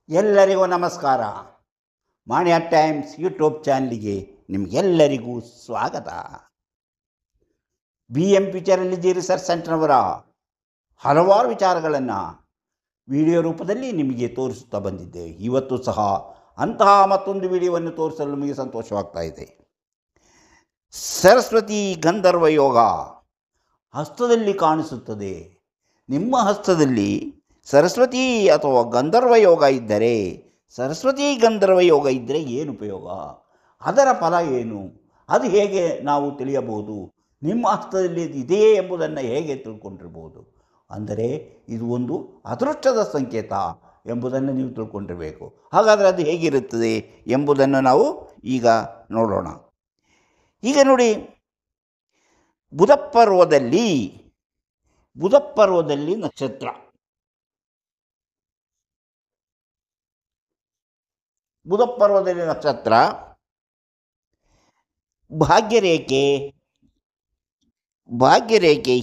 ಎಲ್ಲರಿಗೂ ನಮಸ್ಕಾರ. ಮಾಣಿಯ times YouTube ಚಾನಲ್ಗೆ ನಿಮಗೆಲ್ಲರಿಗೂ ಸ್ವಾಗತ. BM ಫ್ಯೂಚರಾಲಜಿ ರಿಸರ್ಚ್ ಸೆಂಟರ್ನವರ ಹಲವಾರು ವಿಚಾರಗಳನ್ನು ವಿಡಿಯೋ ರೂಪದಲ್ಲಿ ನಿಮಗೆ ತೋರಿಸುತ್ತಾ ಬಂದಿದ್ದೇವೆ. ಇವತ್ತು ಸಹ ಅಂತಹ ಮತ್ತೊಂದು ವಿಡಿಯೋವನ್ನು ತೋರಿಸಲು ನಮಗೆ ಸಂತೋಷವಾಗ್ತಾ ಇದೆ. ಸರಸ್ವತಿ ಗಂಧರ್ವ ಯೋಗ ಹಸ್ತದಲ್ಲಿ ಕಾಣಿಸುತ್ತದೆ. ನಿಮ್ಮ ಹಸ್ತದಲ್ಲಿ ಸರಸ್ವತಿ ಅಥವಾ ಗಂಧರ್ವ ಯೋಗ ಇದ್ದರೆ, ಸರಸ್ವತಿ ಗಂಧರ್ವ ಯೋಗ ಇದ್ದರೆ ಏನು ಉಪಯೋಗ, ಅದರ ಫಲ ಏನು, ಅದು ಹೇಗೆ ನಾವು ತಿಳಿಯಬಹುದು, ನಿಮ್ಮ ಹಸ್ತದಲ್ಲಿ ಇದೆಯೇ ಎಂಬುದನ್ನು ಹೇಗೆ ತಿಳ್ಕೊಂಡಿರ್ಬೋದು. ಅಂದರೆ ಇದು ಒಂದು ಅದೃಷ್ಟದ ಸಂಕೇತ ಎಂಬುದನ್ನು ನೀವು ತಿಳ್ಕೊಂಡಿರಬೇಕು. ಹಾಗಾದರೆ ಅದು ಹೇಗಿರುತ್ತದೆ ಎಂಬುದನ್ನು ನಾವು ಈಗ ನೋಡೋಣ. ಈಗ ನೋಡಿ, ಬುಧಪರ್ವದಲ್ಲಿ ನಕ್ಷತ್ರ, ಬುಧಪರ್ವದಲ್ಲಿ ನಕ್ಷತ್ರ, ಭಾಗ್ಯರೇಖೆ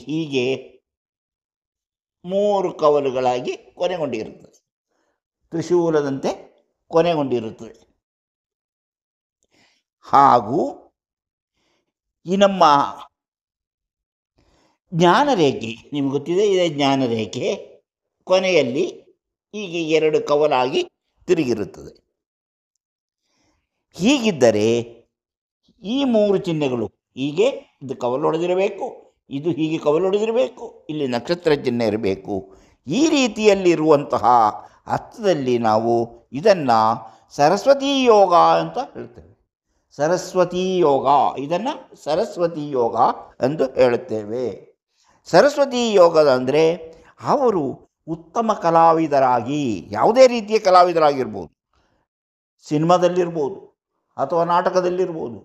ಹೀಗೆ 3 ಕವಲುಗಳಾಗಿ ಕೊನೆಗೊಂಡಿರುತ್ತದೆ, ತ್ರಿಶೂಲದಂತೆ ಕೊನೆಗೊಂಡಿರುತ್ತದೆ. ಹಾಗೂ ಈ ನಮ್ಮ ಜ್ಞಾನರೇಖೆ, ನಿಮ್ಗೆ ಗೊತ್ತಿದೆ, ಇದೆ ಜ್ಞಾನರೇಖೆ, ಕೊನೆಯಲ್ಲಿ ಹೀಗೆ 2 ಕವಲಾಗಿ ತಿರುಗಿರುತ್ತದೆ. ಹೀಗಿದ್ದರೆ ಈ 3 ಚಿಹ್ನೆಗಳು, ಹೀಗೆ ಇದು ಕವಲು ಹೊಡೆದಿರಬೇಕು, ಇದು ಹೀಗೆ ಕವಲು ಹೊಡೆದಿರಬೇಕು, ಇಲ್ಲಿ ನಕ್ಷತ್ರ ಚಿಹ್ನೆ ಇರಬೇಕು. ಈ ರೀತಿಯಲ್ಲಿರುವಂತಹ ಅರ್ಥದಲ್ಲಿ ನಾವು ಇದನ್ನು ಸರಸ್ವತಿ ಯೋಗ ಅಂತ ಹೇಳ್ತೇವೆ. ಸರಸ್ವತಿ ಯೋಗ, ಇದನ್ನು ಸರಸ್ವತಿ ಯೋಗ ಎಂದು ಹೇಳುತ್ತೇವೆ. ಸರಸ್ವತಿ ಯೋಗದ ಅಂದರೆ ಅವರು ಉತ್ತಮ ಕಲಾವಿದರಾಗಿ, ಯಾವುದೇ ರೀತಿಯ ಕಲಾವಿದರಾಗಿರ್ಬೋದು, ಸಿನಿಮಾದಲ್ಲಿರ್ಬೋದು ಅಥವಾ ನಾಟಕದಲ್ಲಿರ್ಬೋದು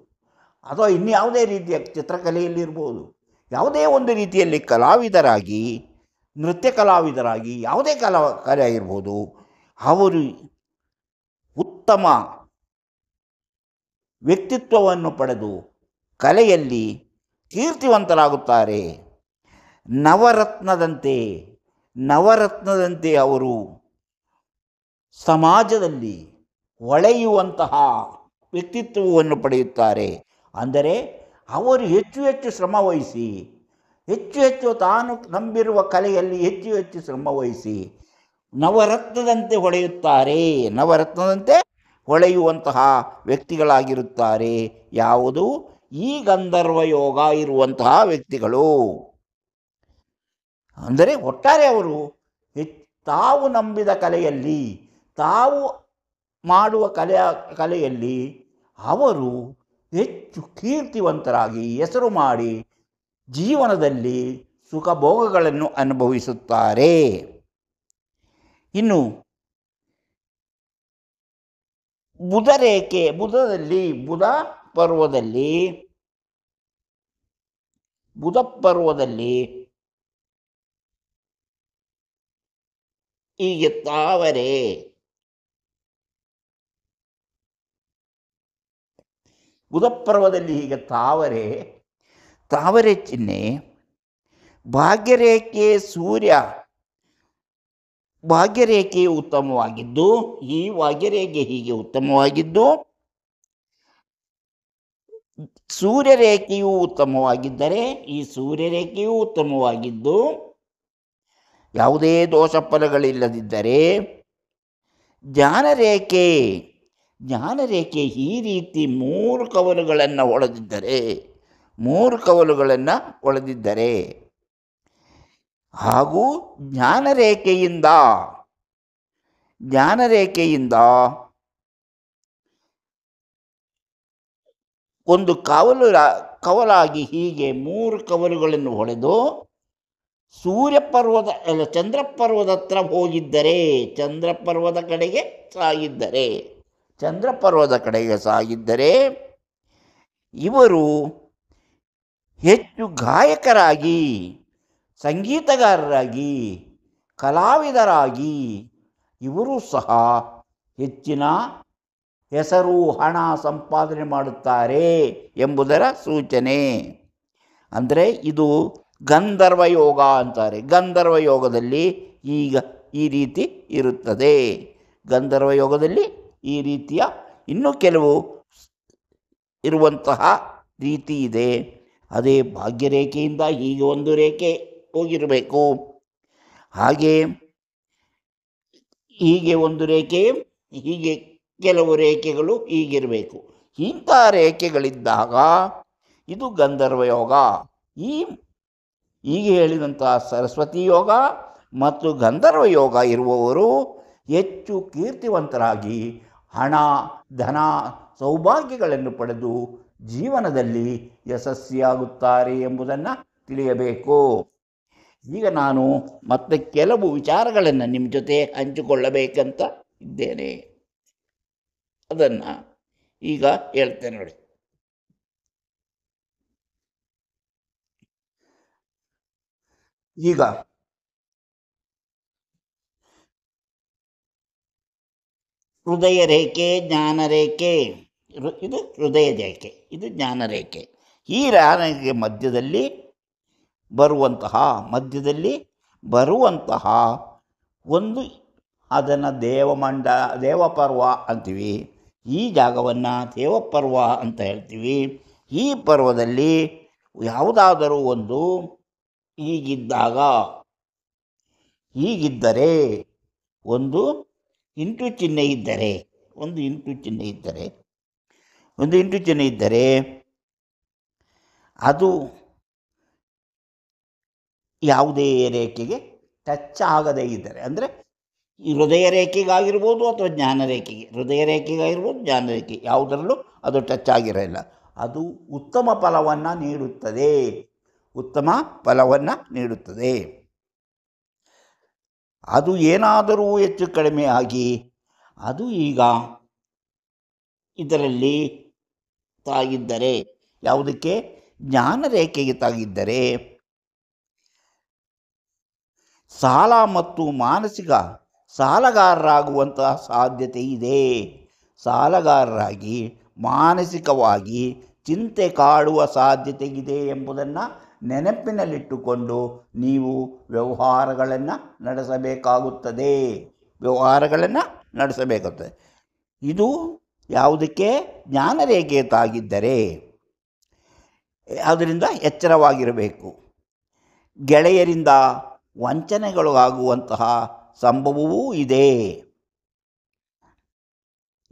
ಅಥವಾ ಇನ್ಯಾವುದೇ ರೀತಿಯ ಚಿತ್ರಕಲೆಯಲ್ಲಿರ್ಬೋದು, ಯಾವುದೇ ಒಂದು ರೀತಿಯಲ್ಲಿ ಕಲಾವಿದರಾಗಿ, ನೃತ್ಯ ಕಲಾವಿದರಾಗಿ, ಯಾವುದೇ ಕಲೆ ಆಗಿರ್ಬೋದು, ಅವರು ಉತ್ತಮ ವ್ಯಕ್ತಿತ್ವವನ್ನು ಪಡೆದು ಕಲೆಯಲ್ಲಿ ಕೀರ್ತಿವಂತರಾಗುತ್ತಾರೆ. ನವರತ್ನದಂತೆ ಅವರು ಸಮಾಜದಲ್ಲಿ ಹೊಳೆಯುವಂತಹ ವ್ಯಕ್ತಿತ್ವವನ್ನು ಪಡೆಯುತ್ತಾರೆ. ಅಂದರೆ ಅವರು ಹೆಚ್ಚು ಶ್ರಮವಹಿಸಿ, ಹೆಚ್ಚು ತಾನು ನಂಬಿರುವ ಕಲೆಯಲ್ಲಿ ಹೆಚ್ಚು ಶ್ರಮವಹಿಸಿ ನವರತ್ನದಂತೆ ಹೊಳೆಯುತ್ತಾರೆ, ನವರತ್ನದಂತೆ ಹೊಳೆಯುವಂತಹ ವ್ಯಕ್ತಿಗಳಾಗಿರುತ್ತಾರೆ. ಯಾವುದು? ಈ ಗಂಧರ್ವ ಯೋಗ ಇರುವಂತಹ ವ್ಯಕ್ತಿಗಳು. ಅಂದರೆ ಒಟ್ಟಾರೆ ಅವರು ತಾವು ನಂಬಿದ ಕಲೆಯಲ್ಲಿ, ತಾವು ಮಾಡುವ ಕಲೆಯಲ್ಲಿ ಅವರು ಹೆಚ್ಚು ಕೀರ್ತಿವಂತರಾಗಿ ಹೆಸರು ಮಾಡಿ ಜೀವನದಲ್ಲಿ ಸುಖ ಭೋಗಗಳನ್ನು ಅನುಭವಿಸುತ್ತಾರೆ. ಇನ್ನು ಬುಧಪರ್ವದಲ್ಲಿ ಹೀಗೆ ತಾವರೆ, ಬುಧಪರ್ವದಲ್ಲಿ ಹೀಗೆ ತಾವರೆ ಚಿಹ್ನೆ, ಭಾಗ್ಯರೇಖೆಯು ಉತ್ತಮವಾಗಿದ್ದು, ಈ ಭಾಗ್ಯರೇಖೆ ಹೀಗೆ ಉತ್ತಮವಾಗಿದ್ದು, ಸೂರ್ಯರೇಖೆಯು ಉತ್ತಮವಾಗಿದ್ದರೆ, ಈ ಸೂರ್ಯರೇಖೆಯು ಉತ್ತಮವಾಗಿದ್ದು, ಯಾವುದೇ ದೋಷ ಫಲಗಳಿಲ್ಲದಿದ್ದರೆ, ಜ್ಞಾನರೇಖೆ ಈ ರೀತಿ 3 ಕವಲುಗಳನ್ನು ಹೊಳೆದಿದ್ದರೆ, ಹಾಗೂ ಜ್ಞಾನರೇಖೆಯಿಂದ ಒಂದು ಕವಲಾಗಿ ಹೀಗೆ 3 ಕವಲುಗಳನ್ನು ಹೊಳೆದು ಚಂದ್ರಪರ್ವದ ಹತ್ರ ಹೋಗಿದ್ದರೆ, ಚಂದ್ರಪರ್ವದ ಕಡೆಗೆ ಸಾಗಿದ್ದರೆ ಇವರು ಹೆಚ್ಚು ಗಾಯಕರಾಗಿ, ಸಂಗೀತಗಾರರಾಗಿ, ಕಲಾವಿದರಾಗಿ ಇವರು ಸಹ ಹೆಚ್ಚಿನ ಹೆಸರು, ಹಣ ಸಂಪಾದನೆ ಮಾಡುತ್ತಾರೆ ಎಂಬುದರ ಸೂಚನೆ. ಅಂದರೆ ಇದು ಗಂಧರ್ವ ಯೋಗ ಅಂತಾರೆ. ಗಂಧರ್ವ ಯೋಗದಲ್ಲಿ ಈಗ ಈ ರೀತಿ ಇರುತ್ತದೆ. ಗಂಧರ್ವ ಯೋಗದಲ್ಲಿ ಈ ರೀತಿಯ ಇನ್ನೂ ಕೆಲವು ಇರುವಂತಹ ರೀತಿ ಇದೆ. ಅದೇ ಭಾಗ್ಯರೇಖೆಯಿಂದ ಹೀಗೆ ಒಂದು ರೇಖೆ ಹೋಗಿರಬೇಕು, ಹಾಗೆ ಹೀಗೆ ಒಂದು ರೇಖೆ, ಹೀಗೆ ಕೆಲವು ರೇಖೆಗಳು ಹೀಗಿರಬೇಕು. ಇಂಥ ರೇಖೆಗಳಿದ್ದಾಗ ಇದು ಗಂಧರ್ವ ಯೋಗ. ಹೀಗೆ ಹೇಳಿದಂತಹ ಸರಸ್ವತಿ ಯೋಗ ಮತ್ತು ಗಂಧರ್ವ ಯೋಗ ಇರುವವರು ಹೆಚ್ಚು ಕೀರ್ತಿವಂತರಾಗಿ ಹಣ, ಧನ, ಸೌಭಾಗ್ಯಗಳನ್ನು ಪಡೆದು ಜೀವನದಲ್ಲಿ ಯಶಸ್ವಿಯಾಗುತ್ತಾರೆ ಎಂಬುದನ್ನು ತಿಳಿಯಬೇಕು. ಈಗ ನಾನು ಮತ್ತೆ ಕೆಲವು ವಿಚಾರಗಳನ್ನು ನಿಮ್ಮ ಜೊತೆ ಹಂಚಿಕೊಳ್ಳಬೇಕಂತ ಇದ್ದೇನೆ. ಅದನ್ನು ಈಗ ಹೇಳ್ತೇನೆ ನೋಡಿ. ಈಗ ಹೃದಯ ರೇಖೆ, ಜ್ಞಾನ ರೇಖೆ, ಇದು ಹೃದಯ ರೇಖೆ, ಇದು ಜ್ಞಾನ ರೇಖೆ. ಈ ರೇಖೆಗೆ ಮಧ್ಯದಲ್ಲಿ ಬರುವಂತಹ ಒಂದು, ಅದನ್ನು ದೇವಪರ್ವ ಅಂತೀವಿ. ಈ ಜಾಗವನ್ನು ದೇವಪರ್ವ ಅಂತ ಹೇಳ್ತೀವಿ. ಈ ಪರ್ವದಲ್ಲಿ ಯಾವುದಾದರೂ ಒಂದು ಹೀಗಿದ್ದರೆ ಒಂದು ಇಂಟು ಚಿಹ್ನೆ ಇದ್ದರೆ ಅದು ಯಾವುದೇ ರೇಖೆಗೆ ಟಚ್ ಆಗದೇ ಇದ್ದರೆ, ಅಂದರೆ ಈ ಹೃದಯ ರೇಖೆಗಾಗಿರ್ಬೋದು ಅಥವಾ ಜ್ಞಾನ ರೇಖೆಗೆ, ಹೃದಯ ರೇಖೆಗಾಗಿರ್ಬೋದು, ಜ್ಞಾನ ರೇಖೆ, ಯಾವುದರಲ್ಲೂ ಅದು ಟಚ್ ಆಗಿರೋಲ್ಲ. ಅದು ಉತ್ತಮ ಫಲವನ್ನು ನೀಡುತ್ತದೆ. ಅದು ಏನಾದರೂ ಹೆಚ್ಚು ಕಡಿಮೆ ಆಗಿ ಅದು ಈಗ ಇದರಲ್ಲಿ ತಾಗಿದ್ದರೆ, ಯಾವುದಕ್ಕೆ? ಜ್ಞಾನ ರೇಖೆಗೆ ತಾಗಿದ್ದರೆ ಸಾಲ ಮತ್ತು ಮಾನಸಿಕ ಸಾಲಗಾರರಾಗುವಂತಹ ಸಾಧ್ಯತೆ ಇದೆ. ಸಾಲಗಾರರಾಗಿ ಮಾನಸಿಕವಾಗಿ ಚಿಂತೆ ಕಾಡುವ ಸಾಧ್ಯತೆ ಇದೆ ಎಂಬುದನ್ನು ನೆನಪಿನಲ್ಲಿಟ್ಟುಕೊಂಡು ನೀವು ವ್ಯವಹಾರಗಳನ್ನು ನಡೆಸಬೇಕಾಗುತ್ತದೆ. ಇದು ಯಾವುದಕ್ಕೆ? ಜ್ಞಾನ ರೇಖೆ ತಾಗಿದ್ದರೆ ಅದರಿಂದ ಎಚ್ಚರವಾಗಿರಬೇಕು. ಗೆಳೆಯರಿಂದ ವಂಚನೆಗಳಾಗುವಂತಹ ಸಂಭವವೂ ಇದೆ.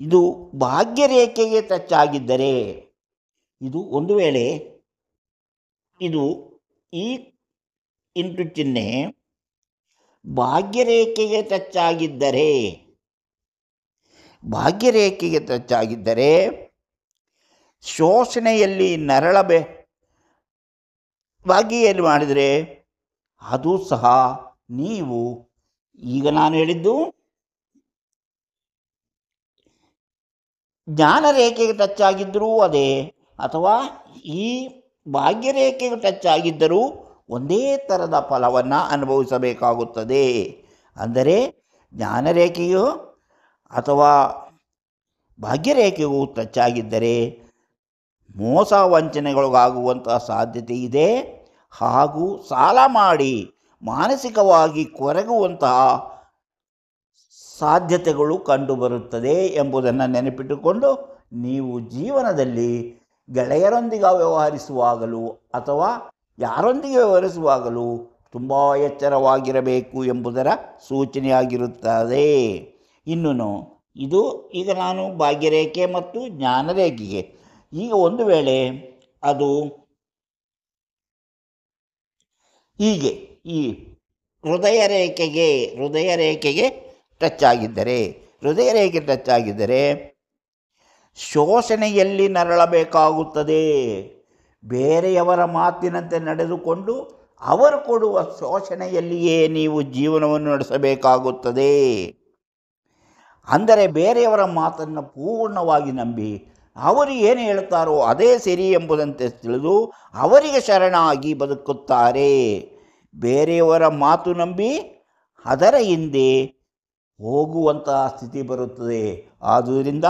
ಇದು ಭಾಗ್ಯರೇಖೆಗೆ ಟಚ್ ಆಗಿದ್ದರೆ, ಇದು ಒಂದು ವೇಳೆ ಇದು ಈ ಇಂಟು ಚಿಹ್ನೆ ಭಾಗ್ಯರೇಖೆಗೆ ಟಚ್ ಆಗಿದ್ದರೆ ಶೋಷಣೆಯಲ್ಲಿ ಭಾಗ್ಯದಲ್ಲಿ ಮಾಡಿದರೆ ಅದು ಸಹ ನೀವು, ಈಗ ನಾನು ಹೇಳಿದ್ದು ಜ್ಞಾನ ರೇಖೆಗೆ ಟಚ್ ಆಗಿದ್ದರೂ ಅದೇ, ಅಥವಾ ಈ ಭಾಗ್ಯರೇಖೆಗೆ ಟಚ್ ಆಗಿದ್ದರೂ ಒಂದೇ ಥರದ ಫಲವನ್ನು ಅನುಭವಿಸಬೇಕಾಗುತ್ತದೆ. ಅಂದರೆ ಜ್ಞಾನರೇಖೆಯು ಅಥವಾ ಭಾಗ್ಯರೇಖೆಯು ಟಚ್ ಆಗಿದ್ದರೆ ಮೋಸ ವಂಚನೆಗಳಿಗಾಗುವಂತಹ ಸಾಧ್ಯತೆ ಇದೆ. ಹಾಗೂ ಸಾಲ ಮಾಡಿ ಮಾನಸಿಕವಾಗಿ ಕೊರಗುವಂತಹ ಸಾಧ್ಯತೆಗಳು ಕಂಡುಬರುತ್ತದೆ ಎಂಬುದನ್ನು ನೆನಪಿಟ್ಟುಕೊಂಡು ನೀವು ಜೀವನದಲ್ಲಿ ಗೆಳೆಯರೊಂದಿಗೆ ವ್ಯವಹರಿಸುವಾಗಲೂ ಅಥವಾ ಯಾರೊಂದಿಗೆ ವ್ಯವಹರಿಸುವಾಗಲೂ ತುಂಬ ಎಚ್ಚರವಾಗಿರಬೇಕು ಎಂಬುದರ ಸೂಚನೆಯಾಗಿರುತ್ತದೆ. ಇನ್ನೂ ಇದು ಈಗ ನಾನು ಭಾಗ್ಯರೇಖೆ ಮತ್ತು ಜ್ಞಾನರೇಖೆಗೆ, ಈಗ ಒಂದು ವೇಳೆ ಅದು ಹೀಗೆ ಈ ಹೃದಯ ರೇಖೆಗೆ ಟಚ್ ಆಗಿದ್ದರೆ ಶೋಷಣೆಯಲ್ಲಿ ನರಳಬೇಕಾಗುತ್ತದೆ. ಬೇರೆಯವರ ಮಾತಿನಂತೆ ನಡೆದುಕೊಂಡು ಅವರು ಕೊಡುವ ಶೋಷಣೆಯಲ್ಲಿಯೇ ನೀವು ಜೀವನವನ್ನು ನಡೆಸಬೇಕಾಗುತ್ತದೆ. ಅಂದರೆ ಬೇರೆಯವರ ಮಾತನ್ನು ಪೂರ್ಣವಾಗಿ ನಂಬಿ ಅವರು ಏನು ಹೇಳ್ತಾರೋ ಅದೇ ಸರಿ ಎಂಬುದಂತೆ ತಿಳಿದು ಅವರಿಗೆ ಶರಣಾಗಿ ಬದುಕುತ್ತಾರೆ. ಬೇರೆಯವರ ಮಾತು ನಂಬಿ ಅದರ ಹಿಂದೆ ಹೋಗುವಂತಹ ಸ್ಥಿತಿ ಬರುತ್ತದೆ. ಆದುದರಿಂದ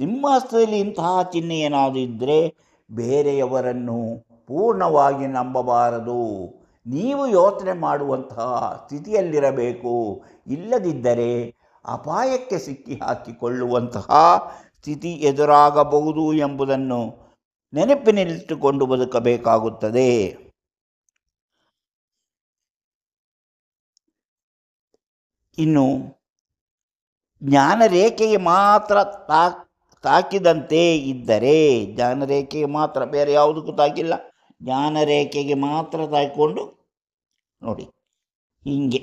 ನಿಮ್ಮ ಹಸ್ತದಲ್ಲಿ ಇಂತಹ ಚಿಹ್ನೆ ಏನಾದರೂ ಇದ್ದರೆ ಬೇರೆಯವರನ್ನು ಪೂರ್ಣವಾಗಿ ನಂಬಬಾರದು. ನೀವು ಯೋಚನೆ ಮಾಡುವಂತಹ ಸ್ಥಿತಿಯಲ್ಲಿರಬೇಕು. ಇಲ್ಲದಿದ್ದರೆ ಅಪಾಯಕ್ಕೆ ಸಿಕ್ಕಿ ಹಾಕಿಕೊಳ್ಳುವಂತಹ ಸ್ಥಿತಿ ಎದುರಾಗಬಹುದು ಎಂಬುದನ್ನು ನೆನಪಿನಲ್ಲಿಟ್ಟುಕೊಂಡು ಬದುಕಬೇಕಾಗುತ್ತದೆ. ಇನ್ನು ಜ್ಞಾನರೇಖೆಗೆ ಮಾತ್ರ ತಾಕಿದಂತೆ ಇದ್ದರೆ, ಜ್ಞಾನರೇಖೆಗೆ ಮಾತ್ರ, ಬೇರೆ ಯಾವುದಕ್ಕೂ ತಾಕಿಲ್ಲ, ಜ್ಞಾನರೇಖೆಗೆ ಮಾತ್ರ ತಾಕಿಕೊಂಡು ನೋಡಿ, ಹೀಗೆ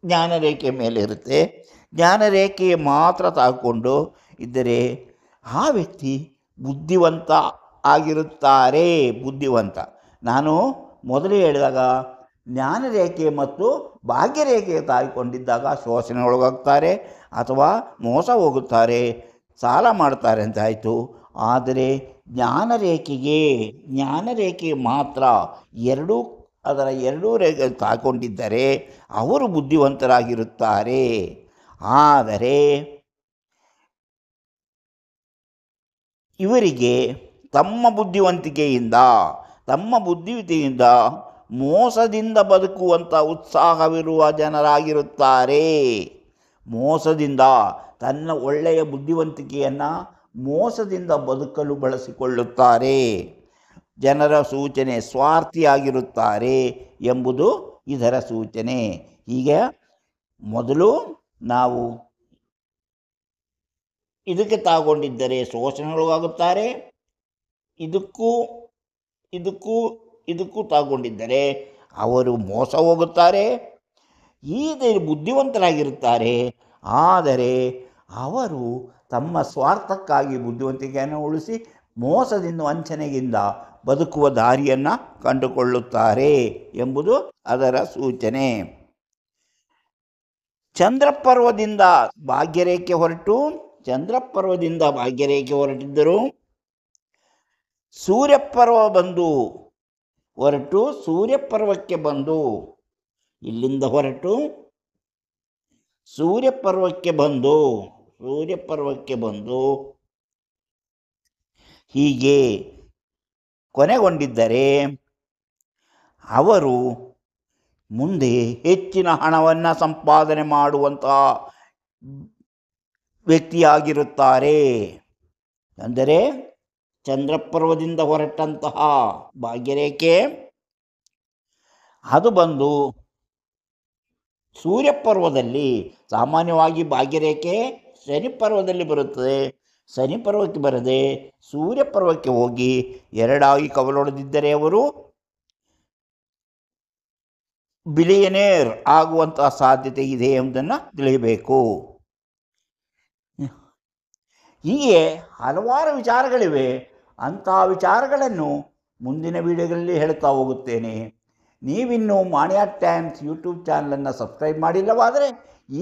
ಜ್ಞಾನರೇಖೆ ಮೇಲೆ ಇರುತ್ತೆ. ಜ್ಞಾನರೇಖೆಗೆ ಮಾತ್ರ ತಾಕಿಕೊಂಡು ಇದ್ದರೆ ಆ ವ್ಯಕ್ತಿ ಬುದ್ಧಿವಂತ ಆಗಿರುತ್ತಾರೆ. ಬುದ್ಧಿವಂತ, ನಾನು ಮೊದಲೇ ಹೇಳಿದಾಗ ಜ್ಞಾನರೇಖೆ ಮತ್ತು ಭಾಗ್ಯರೇಖೆಗೆ ತಾಗಿಕೊಂಡಿದ್ದಾಗ ಶೋಷಣೆ ಒಳಗಾಗ್ತಾರೆ ಅಥವಾ ಮೋಸ ಹೋಗುತ್ತಾರೆ, ಸಾಲ ಮಾಡ್ತಾರೆ ಅಂತ ಆಯಿತು. ಆದರೆ ಜ್ಞಾನರೇಖೆಗೆ ಮಾತ್ರ ಅದರ ಎರಡೂ ರೇಖೆ ತಾಕೊಂಡಿದ್ದರೆ ಅವರು ಬುದ್ಧಿವಂತರಾಗಿರುತ್ತಾರೆ. ಆದರೆ ಇವರಿಗೆ ತಮ್ಮ ಬುದ್ಧಿವಂತಿಕೆಯಿಂದ ಮೋಸದಿಂದ ಬದುಕುವಂಥ ಉತ್ಸಾಹವಿರುವ ಜನರಾಗಿರುತ್ತಾರೆ. ಮೋಸದಿಂದ, ತನ್ನ ಒಳ್ಳೆಯ ಬುದ್ಧಿವಂತಿಕೆಯನ್ನು ಮೋಸದಿಂದ ಬದುಕಲು ಬಳಸಿಕೊಳ್ಳುತ್ತಾರೆ. ಜನರ ಸೂಚನೆ, ಸ್ವಾರ್ಥಿಯಾಗಿರುತ್ತಾರೆ ಎಂಬುದು ಇದರ ಸೂಚನೆ. ಹೀಗೆ ಮೊದಲು ನಾವು ಇದಕ್ಕೆ ತಾಗೊಂಡಿದ್ದರೆ ಶೋಷಣೆಗೊಳಗಾಗುತ್ತಾರೆ, ಇದಕ್ಕೂ ತಾಗೊಂಡಿದ್ದರೆ ಅವರು ಮೋಸ ಹೋಗುತ್ತಾರೆ. ಬುದ್ಧಿವಂತರಾಗಿರುತ್ತಾರೆ, ಆದರೆ ಅವರು ತಮ್ಮ ಸ್ವಾರ್ಥಕ್ಕಾಗಿ ಬುದ್ಧಿವಂತಿಕೆಯನ್ನು ಉಳಿಸಿ ಮೋಸದಿಂದ, ವಂಚನೆಯಿಂದ ಬದುಕುವ ದಾರಿಯನ್ನು ಕಂಡುಕೊಳ್ಳುತ್ತಾರೆ ಎಂಬುದು ಅದರ ಸೂಚನೆ. ಚಂದ್ರಪರ್ವದಿಂದ ಭಾಗ್ಯರೇಖೆ ಹೊರಟಿದ್ದರು ಸೂರ್ಯಪರ್ವಕ್ಕೆ ಬಂದು ಇಲ್ಲಿಂದ ಹೊರಟು ಸೂರ್ಯಪರ್ವಕ್ಕೆ ಬಂದು ಹೀಗೆ ಕೊನೆಗೊಂಡಿದ್ದರೆ ಅವರು ಮುಂದೆ ಹೆಚ್ಚಿನ ಹಣವನ್ನು ಸಂಪಾದನೆ ಮಾಡುವಂತಹ ವ್ಯಕ್ತಿಯಾಗಿರುತ್ತಾರೆ. ಅಂದರೆ ಚಂದ್ರಪರ್ವದಿಂದ ಹೊರಟಂತಹ ಭಾಗ್ಯರೇಖೆ ಅದು ಬಂದು ಸೂರ್ಯಪರ್ವದಲ್ಲಿ, ಸಾಮಾನ್ಯವಾಗಿ ಭಾಗ್ಯರೇಖೆ ಶನಿಪರ್ವದಲ್ಲಿ ಬರುತ್ತದೆ. ಶನಿಪರ್ವಕ್ಕೆ ಬರದೆ ಸೂರ್ಯಪರ್ವಕ್ಕೆ ಹೋಗಿ ಎರಡಾಗಿ ಕವಲೊಡೆದಿದ್ದರೆ ಅವರು ಬಿಲಿಯನೇರ್ ಆಗುವಂತಹ ಸಾಧ್ಯತೆ ಇದೆ ಎಂಬುದನ್ನು ತಿಳಿಯಬೇಕು. ಹೀಗೆ ಹಲವಾರು ವಿಚಾರಗಳಿವೆ. ಅಂತಹ ವಿಚಾರಗಳನ್ನು ಮುಂದಿನ ವಿಡಿಯೋಗಳಲ್ಲಿ ಹೇಳ್ತಾ ಹೋಗುತ್ತೇನೆ. ನೀವಿನ್ನೂ ಮಾಣಿಯಾ ಟೈಮ್ಸ್ ಯೂಟ್ಯೂಬ್ ಚಾನಲನ್ನು ಸಬ್ಸ್ಕ್ರೈಬ್ ಮಾಡಿಲ್ಲವಾದರೆ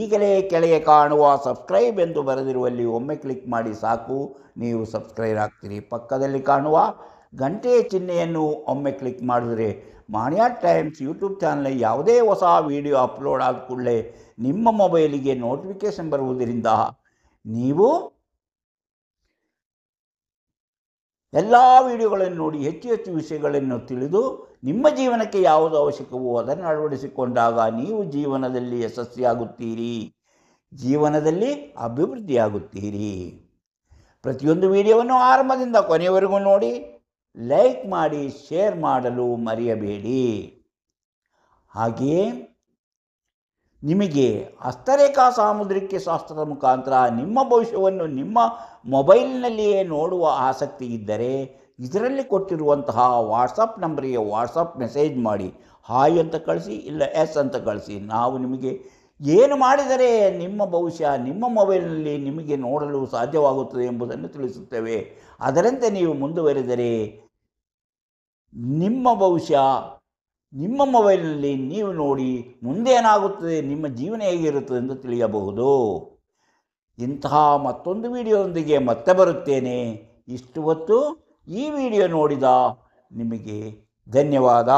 ಈಗಲೇ ಕೆಳಗೆ ಕಾಣುವ ಸಬ್ಸ್ಕ್ರೈಬ್ ಎಂದು ಬರೆದಿರುವಲ್ಲಿ ಒಮ್ಮೆ ಕ್ಲಿಕ್ ಮಾಡಿ ಸಾಕು, ನೀವು ಸಬ್ಸ್ಕ್ರೈಬ್ ಆಗ್ತೀರಿ. ಪಕ್ಕದಲ್ಲಿ ಕಾಣುವ ಗಂಟೆಯ ಚಿಹ್ನೆಯನ್ನು ಒಮ್ಮೆ ಕ್ಲಿಕ್ ಮಾಡಿದರೆ ಮಾಣಿಯಾ ಟೈಮ್ಸ್ ಯೂಟ್ಯೂಬ್ ಚಾನಲ್ ಯಾವುದೇ ಹೊಸ ವಿಡಿಯೋ ಅಪ್ಲೋಡ್ ಆದ ಕೂಡಲೇ ನಿಮ್ಮ ಮೊಬೈಲಿಗೆ ನೋಟಿಫಿಕೇಷನ್ ಬರುವುದರಿಂದ ನೀವು ಎಲ್ಲ ವಿಡಿಯೋಗಳನ್ನು ನೋಡಿ ಹೆಚ್ಚು ವಿಷಯಗಳನ್ನು ತಿಳಿದು ನಿಮ್ಮ ಜೀವನಕ್ಕೆ ಯಾವುದು ಅವಶ್ಯಕವೋ ಅದನ್ನು ಅಳವಡಿಸಿಕೊಂಡಾಗ ನೀವು ಜೀವನದಲ್ಲಿ ಯಶಸ್ವಿಯಾಗುತ್ತೀರಿ, ಜೀವನದಲ್ಲಿ ಅಭಿವೃದ್ಧಿಯಾಗುತ್ತೀರಿ. ಪ್ರತಿಯೊಂದು ವಿಡಿಯೋವನ್ನು ಆರಂಭದಿಂದ ಕೊನೆಯವರೆಗೂ ನೋಡಿ, ಲೈಕ್ ಮಾಡಿ, ಶೇರ್ ಮಾಡಲು ಮರೆಯಬೇಡಿ. ಹಾಗೆಯೇ ನಿಮಗೆ ಹಸ್ತರೇಖಾ ಸಾಮುದ್ರಿಕ ಶಾಸ್ತ್ರದ ಮುಖಾಂತರ ನಿಮ್ಮ ಭವಿಷ್ಯವನ್ನು ನಿಮ್ಮ ಮೊಬೈಲ್ನಲ್ಲಿಯೇ ನೋಡುವ ಆಸಕ್ತಿ ಇದ್ದರೆ ಇದರಲ್ಲಿ ಕೊಟ್ಟಿರುವಂತಹ ವಾಟ್ಸಪ್ ನಂಬರಿಗೆ ವಾಟ್ಸಪ್ ಮೆಸೇಜ್ ಮಾಡಿ, ಹಾಯ್ ಅಂತ ಕಳಿಸಿ, ಇಲ್ಲ ಎಸ್ ಅಂತ ಕಳಿಸಿ. ನಾವು ನಿಮಗೆ ಏನು ಮಾಡಿದರೆ ನಿಮ್ಮ ಭವಿಷ್ಯ ನಿಮ್ಮ ಮೊಬೈಲ್ನಲ್ಲಿ ನಿಮಗೆ ನೋಡಲು ಸಾಧ್ಯವಾಗುತ್ತದೆ ಎಂಬುದನ್ನು ತಿಳಿಸುತ್ತೇವೆ. ಅದರಂತೆ ನೀವು ಮುಂದುವರೆದರೆ ನಿಮ್ಮ ಭವಿಷ್ಯ ನಿಮ್ಮ ಮೊಬೈಲ್ನಲ್ಲಿ ನೀವು ನೋಡಿ ಮುಂದೇನಾಗುತ್ತದೆ, ನಿಮ್ಮ ಜೀವನ ಹೇಗಿರುತ್ತದೆ ಎಂದು ತಿಳಿಯಬಹುದು. ಇಂತಹ ಮತ್ತೊಂದು ವಿಡಿಯೋದೊಂದಿಗೆ ಮತ್ತೆ ಬರುತ್ತೇನೆ. ಇಷ್ಟು ಹೊತ್ತು ಈ ವಿಡಿಯೋ ನೋಡಿದ ನಿಮಗೆ ಧನ್ಯವಾದ.